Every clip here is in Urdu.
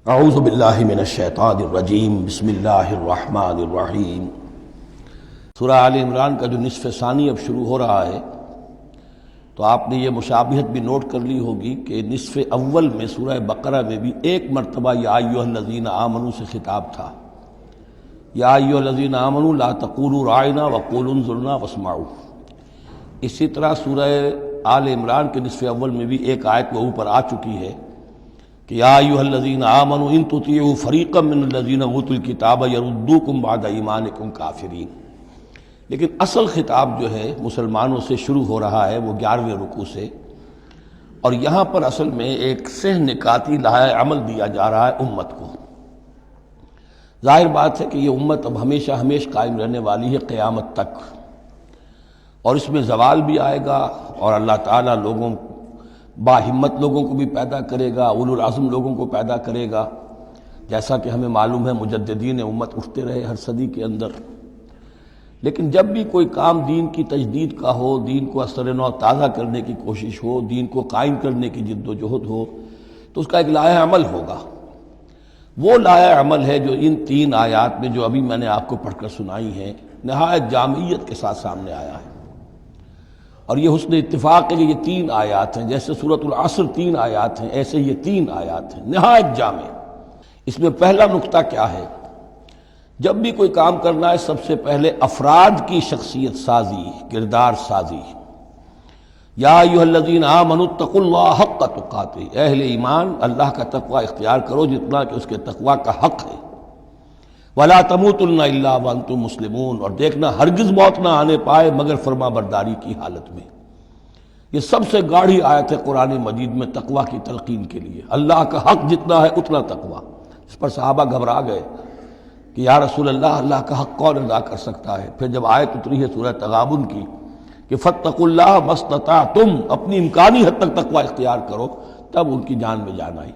اعوذ باللہ من الشیطان الرجیم بسم اللہ الرحمن الرحیم۔ سورہ آل عمران کا جو نصف ثانی اب شروع ہو رہا ہے تو آپ نے یہ مشابہت بھی نوٹ کر لی ہوگی کہ نصف اول میں سورہ بقرہ میں بھی ایک مرتبہ یا ایھا الذین آمنوا سے خطاب تھا، یا ایھا الذین آمنوا لا تقولوا راعنا وقولوا انظرنا واسمعوا۔ اسی طرح سورہ آل عمران کے نصف اول میں بھی ایک آیت وہ اوپر آ چکی ہے کہ یا ایھا الذین آمنوا ان تطیعوا فریقا من الذین اوتوا الکتاب یردوکم بعد ایمانکم کافرین۔ لیکن اصل خطاب جو ہے مسلمانوں سے شروع ہو رہا ہے وہ 11ویں رکوع سے، اور یہاں پر اصل میں ایک سہ نکاتی لائحہ عمل دیا جا رہا ہے امت کو۔ ظاہر بات ہے کہ یہ امت اب ہمیشہ قائم رہنے والی ہے قیامت تک، اور اس میں زوال بھی آئے گا، اور اللہ تعالیٰ با ہمت لوگوں کو بھی پیدا کرے گا، اولو العزم لوگوں کو پیدا کرے گا، جیسا کہ ہمیں معلوم ہے مجددین امت اٹھتے رہے ہر صدی کے اندر۔ لیکن جب بھی کوئی کام دین کی تجدید کا ہو، دین کو اثر نو تازہ کرنے کی کوشش ہو، دین کو قائم کرنے کی جد و جہد ہو، تو اس کا ایک لائحہ عمل ہوگا۔ وہ لائحہ عمل ہے جو ان 3 آیات میں جو ابھی میں نے آپ کو پڑھ کر سنائی ہیں نہایت جامعیت کے ساتھ سامنے آیا ہے، اور یہ حسن اتفاق ہے کہ یہ 3 آیات ہیں، جیسے سورۃ العصر 3 آیات ہیں، ایسے یہ 3 آیات ہیں نہایت جامع۔ اس میں پہلا نقطہ کیا ہے؟ جب بھی کوئی کام کرنا ہے سب سے پہلے افراد کی شخصیت سازی، کردار سازی۔ یا ایھا الذین آمنوا اتقوا اللہ حق تقاتہ، اہل ایمان اللہ کا تقوی اختیار کرو جتنا کہ اس کے تقوی کا حق ہے۔ ولا تموتن الا وانتم مسلمون، اور دیکھنا ہرگز موت نہ آنے پائے مگر فرما برداری کی حالت میں۔ یہ سب سے گاڑھی آیت ہے قرآن مجید میں تقوی کی تلقین کے لیے۔ اللہ کا حق جتنا ہے اتنا تقوی۔ اس پر صحابہ گھبرا گئے کہ یا رسول اللہ کا حق کون ادا کر سکتا ہے؟ پھر جب آیت اتری ہے سورہ تغابن کی کہ فاتقوا اللہ ما استطعتم، اپنی امکانی حد تک تقوی اختیار کرو، تب ان کی جان میں جان آئی۔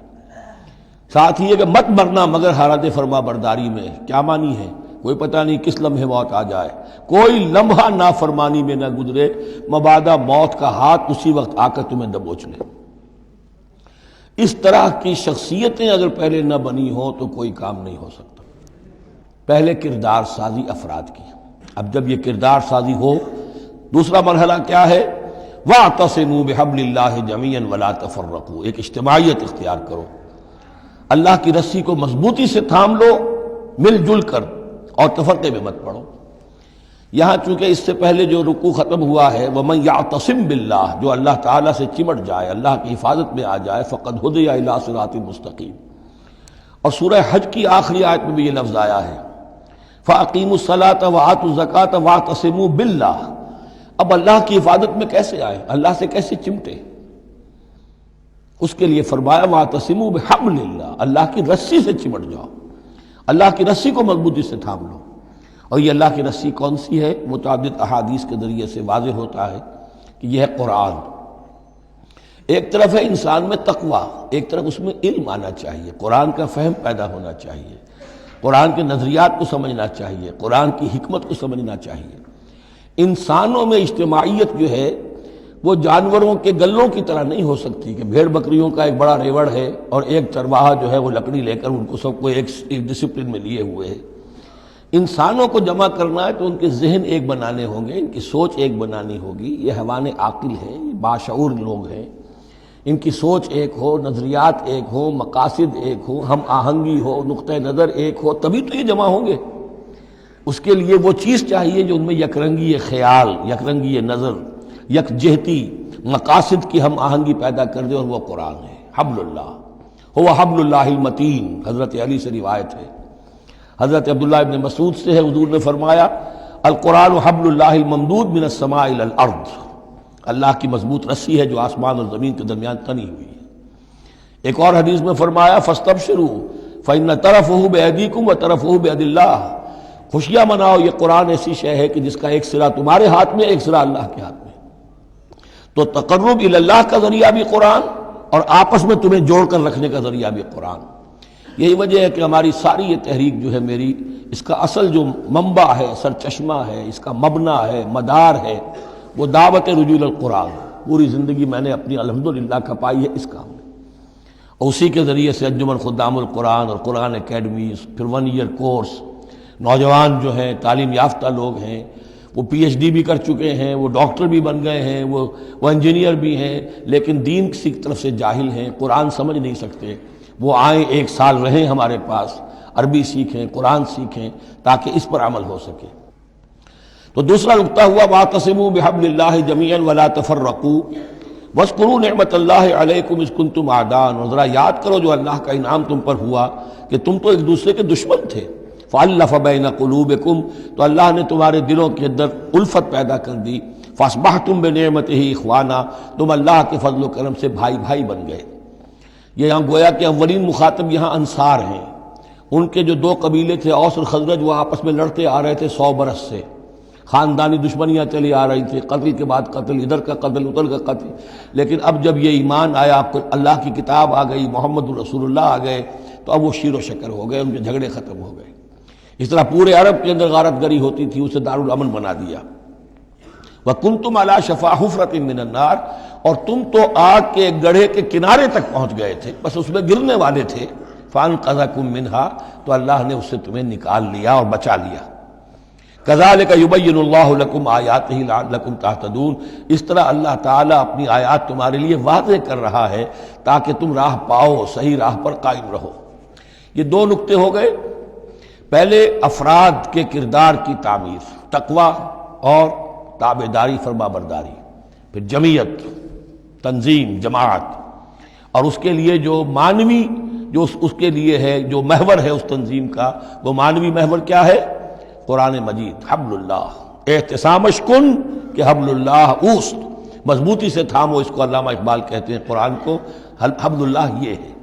ساتھ ہی ہے کہ مت مرنا مگر حالت فرما برداری میں۔ کیا معنی ہے؟ کوئی پتہ نہیں کس لمحے موت آ جائے، کوئی لمحہ نافرمانی میں نہ گزرے، مبادا موت کا ہاتھ اسی وقت آ کر تمہیں دبوچ لے۔ اس طرح کی شخصیتیں اگر پہلے نہ بنی ہوں تو کوئی کام نہیں ہو سکتا۔ پہلے کردار سازی افراد کی۔ اب جب یہ کردار سازی ہو، دوسرا مرحلہ کیا ہے؟ وَاعْتَصِمُوا بِحَبْلِ اللَّهِ جَمِيعًا وَلَا تَفَرَّقُوا، ایک اجتماعیت اختیار کرو، اللہ کی رسی کو مضبوطی سے تھام لو، مل جل کر، اور تفرقے میں مت پڑو۔ یہاں چونکہ اس سے پہلے جو رکوع ختم ہوا ہے وَمَن يَعْتَصِم بِاللَّهِ، جو اللہ تعالیٰ سے چمٹ جائے، اللہ کی حفاظت میں آ جائے، فَقَدْ هُدِیَ إِلَىٰ صِرَاطٍ مُسْتَقِيمٍ۔ اور سورہ حج کی آخری آیت میں بھی یہ لفظ آیا ہے فَأَقِیمُوا الصَّلَاةَ وَآتُوا الزَّکَاةَ وَاعْتَصِمُوا بِاللَّهِ۔ اب اللہ کی حفاظت میں کیسے آئے؟ اللہ سے کیسے چمٹے؟ اس کے لیے فرمایا وَاعْتَصِمُوا بِحَبْلِ اللَّهِ، اللہ کی رسی سے چمٹ جاؤ، اللہ کی رسی کو مضبوطی سے تھام لو۔ اور یہ اللہ کی رسی کون سی ہے؟ متعدد احادیث کے ذریعے سے واضح ہوتا ہے کہ یہ ہے قرآن۔ ایک طرف ہے انسان میں تقوی، ایک طرف اس میں علم آنا چاہیے، قرآن کا فہم پیدا ہونا چاہیے، قرآن کے نظریات کو سمجھنا چاہیے، قرآن کی حکمت کو سمجھنا چاہیے۔ انسانوں میں اجتماعیت جو ہے وہ جانوروں کے گلوں کی طرح نہیں ہو سکتی کہ بھیڑ بکریوں کا ایک بڑا ریوڑ ہے اور ایک چرواہا جو ہے وہ لکڑی لے کر ان کو سب کو ایک ڈسپلن میں لیے ہوئے ہے۔ انسانوں کو جمع کرنا ہے تو ان کے ذہن ایک بنانے ہوں گے، ان کی سوچ ایک بنانی ہوگی۔ یہ حیوان عاقل ہے، یہ باشعور لوگ ہیں، ان کی سوچ ایک ہو، نظریات ایک ہو، مقاصد ایک ہو، ہم آہنگی ہو، نقطہ نظر ایک ہو، تبھی تو یہ جمع ہوں گے۔ اس کے لیے وہ چیز چاہیے جو ان میں یکرنگی خیال، یکرنگی نظر، یک جہتی مقاصد کی ہم آہنگی پیدا کر دے، اور وہ قرآن ہے۔ حبل اللہ هو حبل اللہ المتین، حضرت علی سے روایت ہے، حضرت عبداللہ ابن مسعود سے ہے، حضور نے فرمایا القرآن حبل اللہ الممدود من السماء الى الارض، اللہ کی مضبوط رسی ہے جو آسمان اور زمین کے درمیان تنی ہوئی ہے۔ ایک اور حدیث میں فرمایا فاستبشروا فإن طرفه بأيديكم وطرفه بيد الله، خوشیاں مناؤ، یہ قرآن ایسی شے ہے کہ جس کا ایک سرا تمہارے ہاتھ میں، ایک سرا اللہ کے ہاتھ میں۔ تو تقرب الی اللہ کا ذریعہ بھی قرآن، اور آپس میں تمہیں جوڑ کر رکھنے کا ذریعہ بھی قرآن۔ یہی وجہ ہے کہ ہماری ساری یہ تحریک جو ہے میری، اس کا اصل جو منبع ہے، سر چشمہ ہے، اس کا مبنی ہے، مدار ہے، وہ دعوت رجوع القرآن۔ پوری زندگی میں نے اپنی الحمدللہ کھپائی ہے اس کام میں۔ اسی کے ذریعے سے انجمن خدام القرآن اور قرآن اکیڈمیز، پھر 1 ایئر کورس، نوجوان جو ہیں تعلیم یافتہ لوگ ہیں، وہ پی ایچ ڈی بھی کر چکے ہیں، وہ ڈاکٹر بھی بن گئے ہیں، وہ انجینئر بھی ہیں، لیکن دین کی طرف سے جاہل ہیں، قرآن سمجھ نہیں سکتے۔ وہ آئیں 1 سال رہیں ہمارے پاس، عربی سیکھیں، قرآن سیکھیں، تاکہ اس پر عمل ہو سکے۔ تو دوسرا نقطہ ہوا وَاعْتَصِمُوا بِحَبْلِ اللَّهِ جَمِيعًا وَلَا تَفَرَّقُوا وَاذْكُرُوا نِعْمَتَ اللَّهِ عَلَيْكُمْ إِذْ كُنْتُمْ أَعْدَاءً، اور ذرا یاد کرو جو اللہ کا انعام تم پر ہوا کہ تم تو ایک دوسرے کے دشمن تھے۔ فَأَلَّفَ بَيْنَ قُلُوبِكُمْ، تو اللہ نے تمہارے دلوں کے اندر الفت پیدا کر دی۔ فَأَصْبَحْتُمْ بِنِعْمَتِهِ إِخْوَانًا، تم اللہ کے فضل و کرم سے بھائی بھائی بن گئے۔ یہ یہاں گویا کہ اولین مخاطب یہاں انصار ہیں۔ ان کے جو 2 قبیلے تھے اوس اور خزرج، وہ آپس میں لڑتے آ رہے تھے 100 برس سے، خاندانی دشمنیاں چلی آ رہی تھی، قتل کے بعد قتل، ادھر کا قتل ادھر کا قتل۔ لیکن اب جب یہ ایمان آیا، اللہ کی کتاب آ گئی، محمد رسول اللہ آ گئے، تو اب وہ شیر و شکر ہو گئے، ان کے جھگڑے ختم ہو گئے۔ اس طرح پورے عرب کے اندر غارت گری ہوتی تھی، اسے دارالامن بنا دیا۔ وَكُنْتُمْ عَلَىٰ شَفَا حُفْرَةٍ مِّنَ النَّارِ، اور تم تو آگ کے ایک گڑھے کے کنارے تک پہنچ گئے تھے، بس اس میں گرنے والے تھے۔ فَأَنْقَذَكُم مِّنْهَا، تو اللہ نے اس سے تمہیں نکال لیا اور بچا لیا۔ كَذَلِكَ يُبَيِّنُ اللَّهُ لَكُمْ آيَاتِهِ لَعَلَّكُمْ تَهْتَدُونَ، اس طرح اللہ تعالیٰ اپنی آیات تمہارے لیے واضح کر رہا ہے تاکہ تم راہ پاؤ، صحیح راہ پر قائم رہو۔ یہ 2 نقطے ہو گئے۔ پہلے افراد کے کردار کی تعمیر، تقوی اور تابعداری، فرما برداری، پھر جمعیت، تنظیم، جماعت، اور اس کے لیے جو معنوی جو اس کے لیے ہے، جو محور ہے اس تنظیم کا، وہ معنوی محور کیا ہے؟ قرآن مجید، حبل اللہ، اعتصامش کن کہ حبل اللہ اوست، مضبوطی سے تھامو، اس کو علامہ اقبال کہتے ہیں قرآن کو، حبل اللہ یہ ہے۔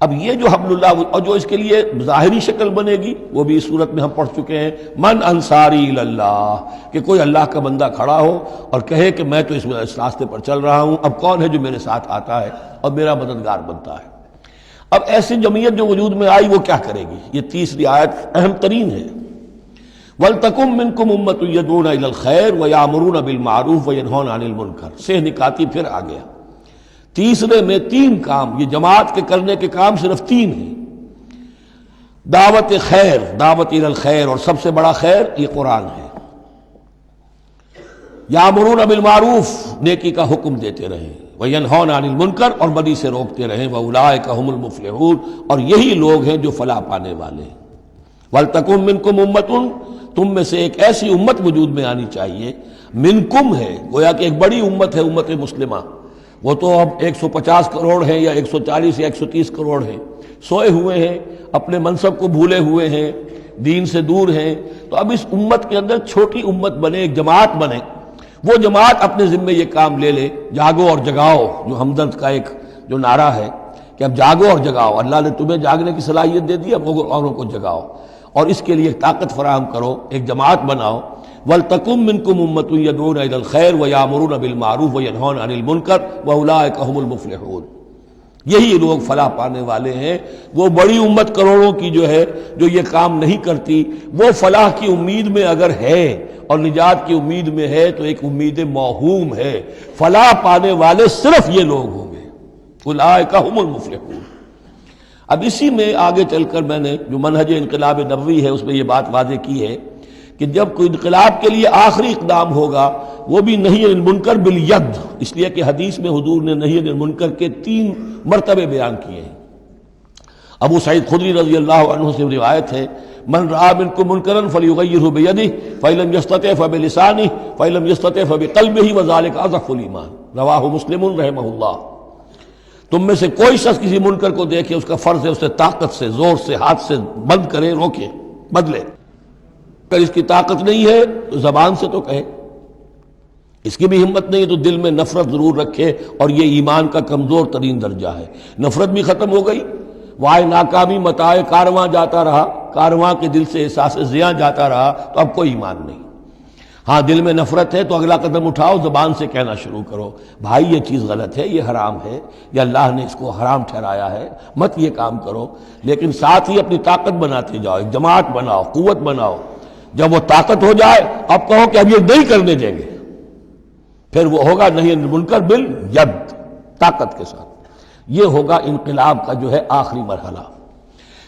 اب یہ جو حبل اللہ، اور جو اس کے لیے ظاہری شکل بنے گی، وہ بھی اس صورت میں ہم پڑھ چکے ہیں، من انصاری اللہ، کہ کوئی اللہ کا بندہ کھڑا ہو اور کہے کہ میں تو اس راستے پر چل رہا ہوں، اب کون ہے جو میرے ساتھ آتا ہے اور میرا مددگار بنتا ہے۔ اب ایسی جمعیت جو وجود میں آئی وہ کیا کرے گی؟ یہ تیسری آیت اہم ترین ہے۔ وَلْتَكُن مِّنكُمْ أُمَّةٌ يَدْعُونَ إِلَى الْخَيْرِ وَيَأْمُرُونَ بِالْمَعْرُوفِ وَيَنْهَوْنَ عَنِ الْمُنكَرِ، سے نکاتی پھر آ گیا۔ تیسرے میں 3 کام، یہ جماعت کے کرنے کے کام صرف 3 ہیں۔ دعوت خیر، دعوت الى الخیر، اور سب سے بڑا خیر یہ قرآن ہے۔ یامرون بالمعروف، نیکی کا حکم دیتے رہیں، وینہون عن المنکر، اور بدی سے روکتے رہیں، واولئک هم المفلحون، اور یہی لوگ ہیں جو فلاح پانے والے ہیں۔ ولتکن منکم امۃ، تم میں سے ایک ایسی امت وجود میں آنی چاہیے، منکم ہے، گویا کہ ایک بڑی امت ہے امت مسلمہ، وہ تو اب 150 کروڑ ہیں یا 140 یا 130 کروڑ ہیں، سوئے ہوئے ہیں، اپنے منصب کو بھولے ہوئے ہیں، دین سے دور ہیں۔ تو اب اس امت کے اندر چھوٹی امت بنے، ایک جماعت بنے، وہ جماعت اپنے ذمے یہ کام لے لے، جاگو اور جگاؤ، جو ہمدرد کا ایک جو نعرہ ہے کہ اب جاگو اور جگاؤ، اللہ نے تمہیں جاگنے کی صلاحیت دے دی، اب اوروں کو جگاؤ، اور اس کے لیے طاقت فراہم کرو، ایک جماعت بناؤ۔ وَلْتَكُن مِّنكُمْ أُمَّةٌ يَدْعُونَ إِلَى الْخَيْرِ وَيَأْمُرُونَ بِالْمَعْرُوفِ وَيَنْهَوْنَ عَنِ الْمُنكَرِ وَأُولَٰئِكَ هُمُ الْمُفْلِحُونَ، یہی لوگ فلاح پانے والے ہیں۔ وہ بڑی امت کروڑوں کی جو ہے، جو یہ کام نہیں کرتی، وہ فلاح کی امید میں اگر ہے اور نجات کی امید میں ہے تو ایک امید موہوم ہے۔ فلاح پانے والے صرف یہ لوگ ہوں گے، اولئک هم المفلحون۔ اب اسی میں آگے چل کر میں نے جو منہج انقلاب نبوی ہے اس میں یہ بات واضح کی ہے کہ جب کوئی انقلاب کے لیے آخری اقدام ہوگا وہ بھی نہی عن المنکر بالید، اس لیے کہ حدیث میں حضور نے نہی عن المنکر کے 3 مرتبے بیان کیے ہیں۔ ابو سعید خدری رضی اللہ عنہ سے روایت ہے، من رآ منکم منکرا فلیغیرہ بیدہ فإن لم یستطع فبلسانہ فإن لم یستطع فبقلبہ وذلک اضعف الایمان، رواہ مسلم رحمہ اللہ۔ تم میں سے کوئی شخص کسی منکر کو دیکھے، اس کا فرض ہے اسے طاقت سے، زور سے، ہاتھ سے بند کرے، روکے، بدلے۔ اگر اس کی طاقت نہیں ہے تو زبان سے تو کہے، اس کی بھی ہمت نہیں ہے تو دل میں نفرت ضرور رکھے، اور یہ ایمان کا کمزور ترین درجہ ہے۔ نفرت بھی ختم ہو گئی، وائے ناکامی متائے کارواں جاتا رہا، کارواں کے دل سے احساس زیاں جاتا رہا، تو اب کوئی ایمان نہیں۔ ہاں دل میں نفرت ہے تو اگلا قدم اٹھاؤ، زبان سے کہنا شروع کرو، بھائی یہ چیز غلط ہے، یہ حرام ہے، یا اللہ نے اس کو حرام ٹھہرایا ہے، مت یہ کام کرو۔ لیکن ساتھ ہی اپنی طاقت بناتے جاؤ، ایک جماعت بناؤ، قوت بناؤ۔ جب وہ طاقت ہو جائے اب کہو کہ اب یہ نہیں کرنے دیں گے، پھر وہ ہوگا نہیں منکر بالید، طاقت کے ساتھ۔ یہ ہوگا انقلاب کا جو ہے آخری مرحلہ۔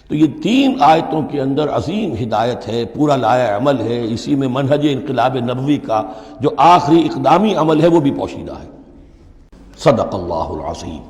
تو یہ 3 آیتوں کے اندر عظیم ہدایت ہے، پورا لایا عمل ہے، اسی میں منہج انقلاب نبوی کا جو آخری اقدامی عمل ہے وہ بھی پوشیدہ ہے۔ صدق اللہ العظیم۔